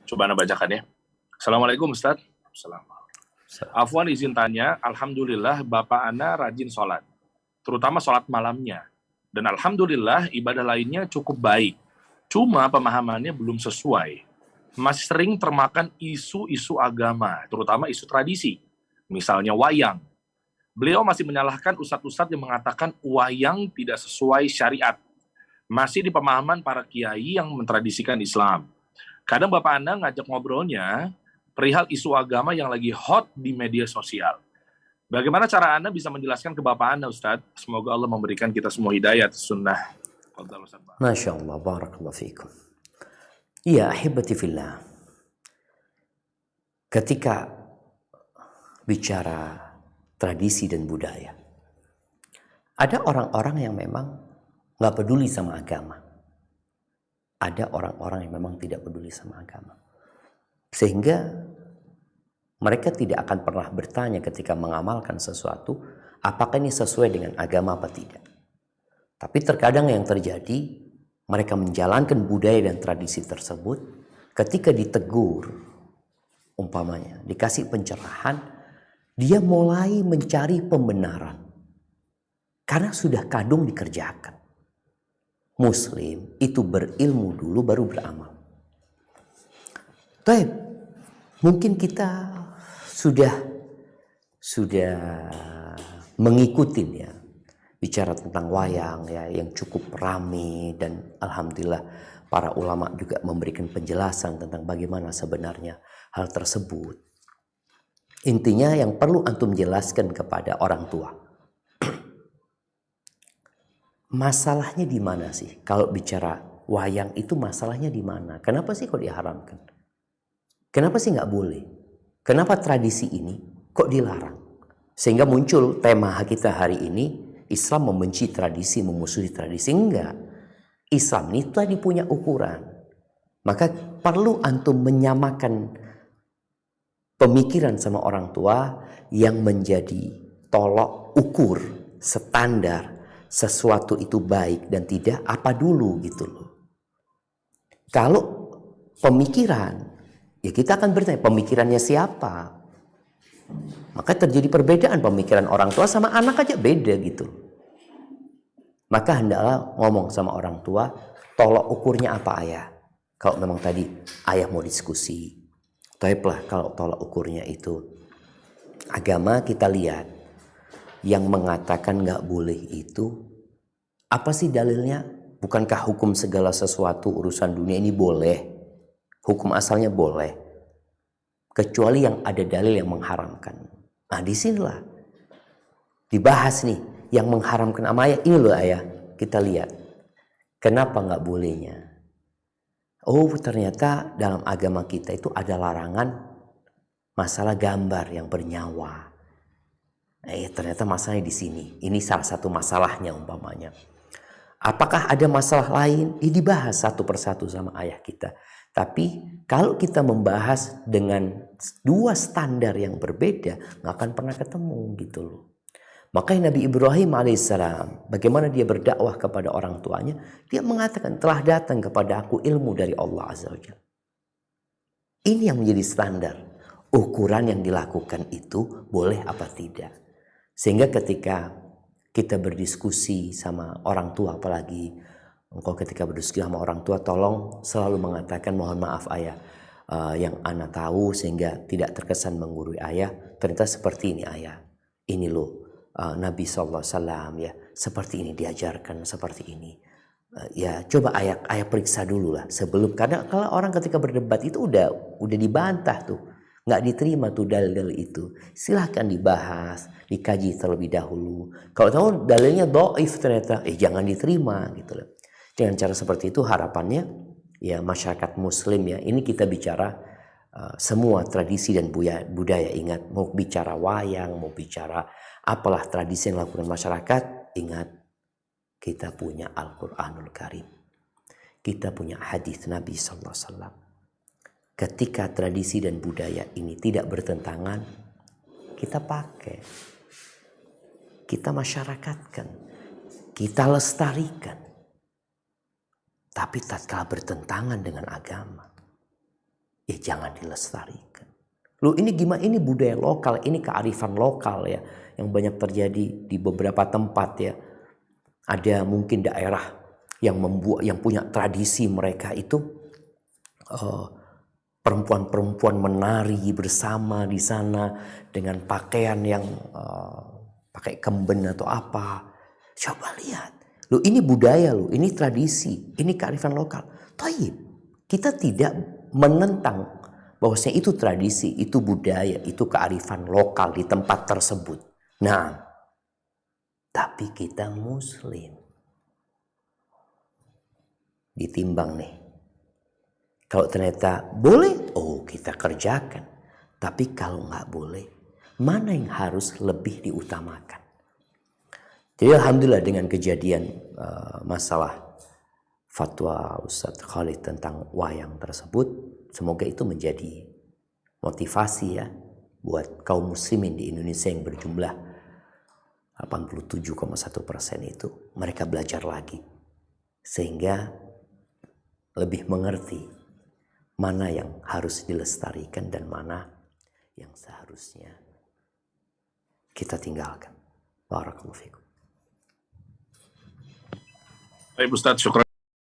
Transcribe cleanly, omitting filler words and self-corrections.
Coba Anda bacakan ya. Assalamualaikum Ustaz. Assalamualaikum. Afwan izin tanya, Alhamdulillah Bapak Ana rajin sholat, terutama sholat malamnya. Dan Alhamdulillah ibadah lainnya cukup baik. Cuma pemahamannya belum sesuai. Masih sering termakan isu-isu agama, terutama isu tradisi. Misalnya wayang. Beliau masih menyalahkan ustadz-ustadz yang mengatakan wayang tidak sesuai syariat. Masih di pemahaman para kiai yang mentradisikan Islam. Kadang Bapak Anda ngajak ngobrolnya perihal isu agama yang lagi hot di media sosial. Bagaimana cara Anda bisa menjelaskan ke Bapak Anda, Ustadz? Semoga Allah memberikan kita semua hidayah sunnah. Masya Allah, barakallahu fiikum. Iya, ahibati fillah. Ketika bicara tradisi dan budaya, ada orang-orang yang memang nggak peduli sama agama. Ada orang-orang yang memang tidak peduli sama agama. Sehingga mereka tidak akan pernah bertanya ketika mengamalkan sesuatu, apakah ini sesuai dengan agama apa tidak. Tapi terkadang yang terjadi, mereka menjalankan budaya dan tradisi tersebut, ketika ditegur, umpamanya, dikasih pencerahan, dia mulai mencari pembenaran. Karena sudah kadung dikerjakan. Muslim itu berilmu dulu baru beramal. Baik, mungkin kita sudah mengikuti ya bicara tentang wayang ya yang cukup ramai, dan alhamdulillah para ulama juga memberikan penjelasan tentang bagaimana sebenarnya hal tersebut. Intinya yang perlu antum jelaskan kepada orang tua, masalahnya di mana sih? Kalau bicara wayang itu masalahnya di mana? Kenapa sih kok diharamkan? Kenapa sih nggak boleh? Kenapa tradisi ini kok dilarang? Sehingga muncul tema kita hari ini, Islam membenci tradisi, memusuhi tradisi. Enggak. Islam ini tadi punya ukuran. Maka perlu antum menyamakan pemikiran sama orang tua yang menjadi tolok ukur, standar sesuatu itu baik dan tidak apa dulu gitu loh. Kalau pemikiran, ya kita akan bertanya pemikirannya siapa. Maka terjadi perbedaan pemikiran orang tua sama anak aja beda gitu. Maka hendaklah ngomong sama orang tua, tolok ukurnya apa ayah. Kalau memang tadi ayah mau diskusi, taiblah kalau tolok ukurnya itu agama, kita lihat yang mengatakan nggak boleh itu apa sih dalilnya? Bukankah hukum segala sesuatu urusan dunia ini boleh? Hukum asalnya boleh, kecuali yang ada dalil yang mengharamkan. Nah disinilah dibahas nih yang mengharamkan sama ayah. Ini loh ayah, kita lihat kenapa nggak bolehnya. Oh ternyata dalam agama kita itu ada larangan masalah gambar yang bernyawa. Ternyata masalahnya di sini. Ini salah satu masalahnya umpamanya. Apakah ada masalah lain? Ini dibahas satu persatu sama ayah kita. Tapi kalau kita membahas dengan dua standar yang berbeda, nggak akan pernah ketemu gitu loh. Makanya Nabi Ibrahim alaihissalam, bagaimana dia berdakwah kepada orang tuanya, dia mengatakan telah datang kepada aku ilmu dari Allah Azza wa Jalla. Ini yang menjadi standar. Ukuran yang dilakukan itu boleh apa tidak. Sehingga ketika kita berdiskusi sama orang tua, apalagi engkau ketika berdiskusi sama orang tua, tolong selalu mengatakan mohon maaf ayah, yang ana tahu sehingga tidak terkesan menggurui ayah. Ternyata seperti ini ayah, ini loh Nabi SAW ya seperti ini diajarkan, seperti ini. Ya coba ayah periksa dulu lah sebelum, karena kalau orang ketika berdebat itu udah dibantah tuh, nggak diterima tuh dalil itu. Silahkan dibahas, dikaji terlebih dahulu. Kalau tahu dalilnya dhaif ternyata, jangan diterima gitu loh. Dengan cara seperti itu harapannya ya masyarakat muslim ya, ini kita bicara semua tradisi dan budaya. Ingat, mau bicara wayang, mau bicara apalah tradisi yang dilakukan masyarakat, ingat kita punya Al-Quranul Karim, kita punya hadis Nabi SAW. Ketika tradisi dan budaya ini tidak bertentangan, kita pakai, kita masyarakatkan, kita lestarikan. Tapi tatkala bertentangan dengan agama, ya jangan dilestarikan. Loh ini gimana? Ini budaya lokal, ini kearifan lokal ya, yang banyak terjadi di beberapa tempat ya. Ada mungkin daerah yang punya tradisi mereka itu perempuan-perempuan menari bersama di sana dengan pakaian yang pakai kemben atau apa. Coba lihat. Loh ini budaya loh, ini tradisi, ini kearifan lokal. Thayyib. Kita tidak menentang bahwasanya itu tradisi, itu budaya, itu kearifan lokal di tempat tersebut. Nah, tapi kita muslim. Ditimbang nih. Kalau ternyata boleh, oh kita kerjakan. Tapi kalau nggak boleh, mana yang harus lebih diutamakan? Jadi alhamdulillah dengan kejadian masalah fatwa Ustadz Khalid tentang wayang tersebut, semoga itu menjadi motivasi ya buat kaum muslimin di Indonesia yang berjumlah 87,1% itu. Mereka belajar lagi sehingga lebih mengerti mana yang harus dilestarikan dan mana yang seharusnya kita tinggalkan. Barakallahu fikum. Baik Ustadz, syukur.